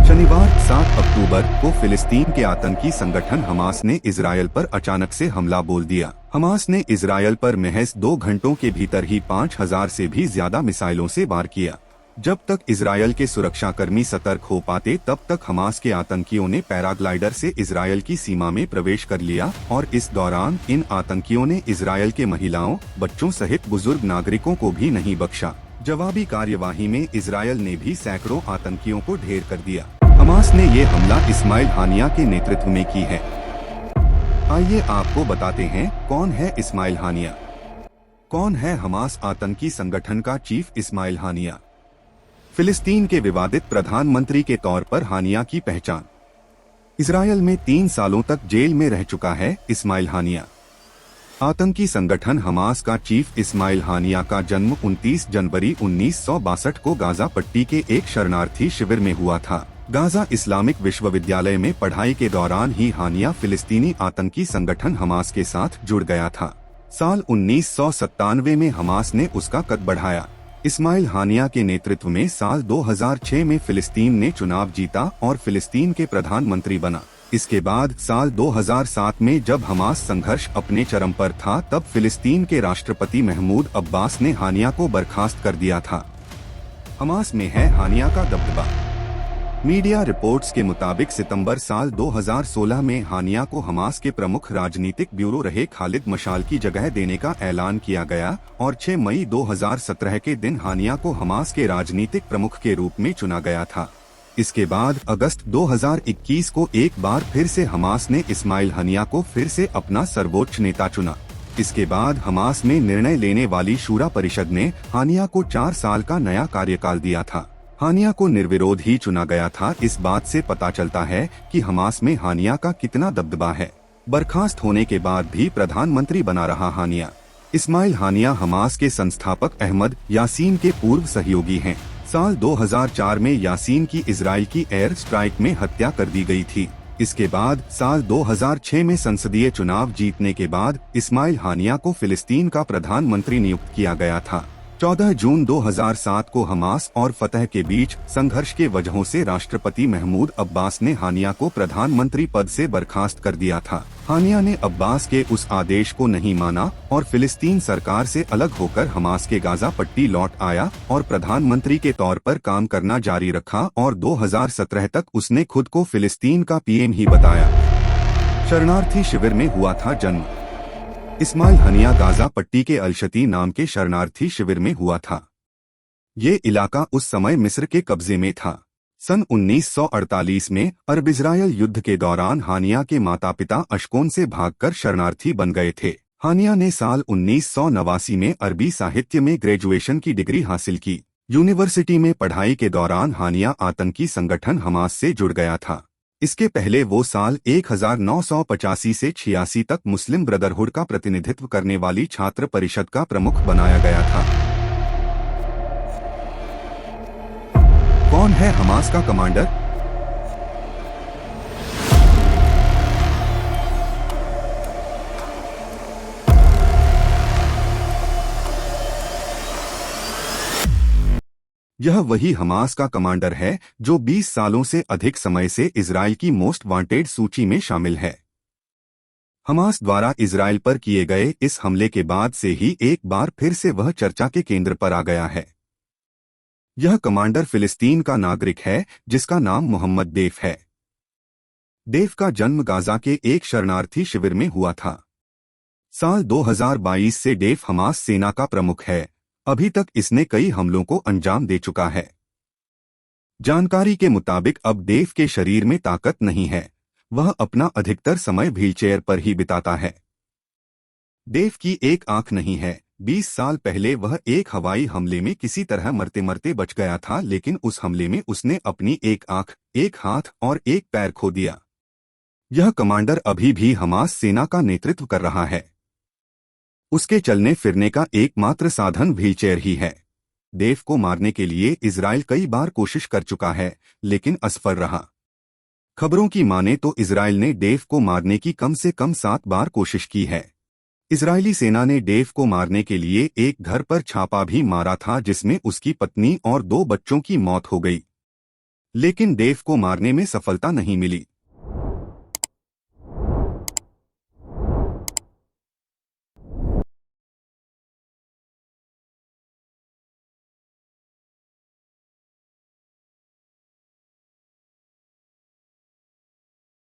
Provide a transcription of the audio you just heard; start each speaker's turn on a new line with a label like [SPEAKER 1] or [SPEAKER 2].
[SPEAKER 1] शनिवार 7 अक्टूबर को फिलिस्तीन के आतंकी संगठन हमास ने इजरायल पर अचानक से हमला बोल दिया। हमास ने इजरायल पर महज 2 घंटों के भीतर ही 5000 से भी ज्यादा मिसाइलों से वार किया। जब तक इजरायल के सुरक्षाकर्मी सतर्क हो पाते तब तक हमास के आतंकियों ने पैराग्लाइडर से इजरायल की सीमा में प्रवेश कर लिया और इस दौरान इन आतंकियों ने इजरायल के महिलाओं, बच्चों सहित बुजुर्ग नागरिकों को भी नहीं बख्शा। जवाबी कार्यवाही में इजरायल ने भी सैकड़ों आतंकियों को ढेर कर दिया। हमास ने ये हमला इस्माइल हानिया के नेतृत्व में की है। आइए आपको बताते हैं कौन है इस्माइल हानिया। कौन है हमास आतंकी संगठन का चीफ इस्माइल हानिया। फिलिस्तीन के विवादित प्रधानमंत्री के तौर पर हानिया की पहचान। इजरायल में 3 सालों तक जेल में रह चुका है इस्माइल हानिया। आतंकी संगठन हमास का चीफ इस्माइल हानिया का जन्म 29 जनवरी 1962 को गाजा पट्टी के एक शरणार्थी शिविर में हुआ था। गाजा इस्लामिक विश्वविद्यालय में पढ़ाई के दौरान ही हानिया फिलिस्तीनी आतंकी संगठन हमास के साथ जुड़ गया था। साल 1997 में हमास ने उसका कद बढ़ाया। इस्माइल हानिया के नेतृत्व में साल 2006 में फिलिस्तीन ने चुनाव जीता और फिलिस्तीन के प्रधानमंत्री बना। इसके बाद साल 2007 में जब हमास संघर्ष अपने चरम पर था तब फिलिस्तीन के राष्ट्रपति महमूद अब्बास ने हानिया को बर्खास्त कर दिया था। हमास में है हानिया का दबदबा। मीडिया रिपोर्ट्स के मुताबिक सितंबर साल 2016 में हानिया को हमास के प्रमुख राजनीतिक ब्यूरो रहे खालिद मशाल की जगह देने का ऐलान किया गया और 6 मई 2017 के दिन हानिया को हमास के राजनीतिक प्रमुख के रूप में चुना गया था। इसके बाद अगस्त 2021 को एक बार फिर से हमास ने इस्माइल हानिया को फिर से अपना सर्वोच्च नेता चुना। इसके बाद हमास में निर्णय लेने वाली शूरा परिषद ने हानिया को 4 साल का नया कार्यकाल दिया था। हानिया को निर्विरोध ही चुना गया था। इस बात से पता चलता है कि हमास में हानिया का कितना दबदबा है। बर्खास्त होने के बाद भी प्रधानमंत्री बना रहा हानिया। इस्माइल हानिया हमास के संस्थापक अहमद यासीन के पूर्व सहयोगी हैं। साल 2004 में यासीन की इजराइल की एयर स्ट्राइक में हत्या कर दी गई थी। इसके बाद साल 2006 में संसदीय चुनाव जीतने के बाद इस्माइल हानिया को फिलिस्तीन का प्रधानमंत्री नियुक्त किया गया था। 14 जून 2007 को हमास और फतह के बीच संघर्ष के वजहों से राष्ट्रपति महमूद अब्बास ने हानिया को प्रधानमंत्री पद से बर्खास्त कर दिया था। हानिया ने अब्बास के उस आदेश को नहीं माना और फिलिस्तीन सरकार से अलग होकर हमास के गाजा पट्टी लौट आया और प्रधानमंत्री के तौर पर काम करना जारी रखा और 2017 तक उसने खुद को फिलिस्तीन का पीएम ही बताया। शरणार्थी शिविर में हुआ था जन्म। इस्माइल हानिया गाजा पट्टी के अलशती नाम के शरणार्थी शिविर में हुआ था। ये इलाका उस समय मिस्र के कब्जे में था। सन 1948 में अरब इजरायल युद्ध के दौरान हानिया के माता पिता अशकोन से भागकर शरणार्थी बन गए थे। हानिया ने साल 1989 में अरबी साहित्य में ग्रेजुएशन की डिग्री हासिल की। यूनिवर्सिटी में पढ़ाई के दौरान हानिया आतंकी संगठन हमास से जुड़ गया था। इसके पहले वो साल 1985 से 86 तक मुस्लिम ब्रदरहुड का प्रतिनिधित्व करने वाली छात्र परिषद का प्रमुख बनाया गया था। कौन है हमास का कमांडर? यह वही हमास का कमांडर है जो 20 सालों से अधिक समय से इजराइल की मोस्ट वांटेड सूची में शामिल है। हमास द्वारा इजराइल पर किए गए इस हमले के बाद से ही एक बार फिर से वह चर्चा के केंद्र पर आ गया है। यह कमांडर फिलिस्तीन का नागरिक है जिसका नाम मोहम्मद देफ है। देफ का जन्म गाजा के एक शरणार्थी शिविर में हुआ था। साल 2022 से देफ हमास सेना का प्रमुख है। अभी तक इसने कई हमलों को अंजाम दे चुका है। जानकारी के मुताबिक अब देफ के शरीर में ताकत नहीं है। वह अपना अधिकतर समय व्हीलचेयर पर ही बिताता है। देफ की एक आंख नहीं है। 20 साल पहले वह एक हवाई हमले में किसी तरह मरते मरते बच गया था, लेकिन उस हमले में उसने अपनी एक आंख, एक हाथ और एक पैर खो दिया। यह कमांडर अभी भी हमास सेना का नेतृत्व कर रहा है। उसके चलने फिरने का एकमात्र साधन व्हीलचेयर ही है। देफ को मारने के लिए इजराइल कई बार कोशिश कर चुका है, लेकिन असफल रहा। खबरों की माने तो इजराइल ने देफ को मारने की कम से कम 7 बार कोशिश की है। इजरायली सेना ने देफ को मारने के लिए एक घर पर छापा भी मारा था, जिसमें उसकी पत्नी और 2 बच्चों की मौत हो गई। लेकिन डेव को मारने में सफलता नहीं मिली।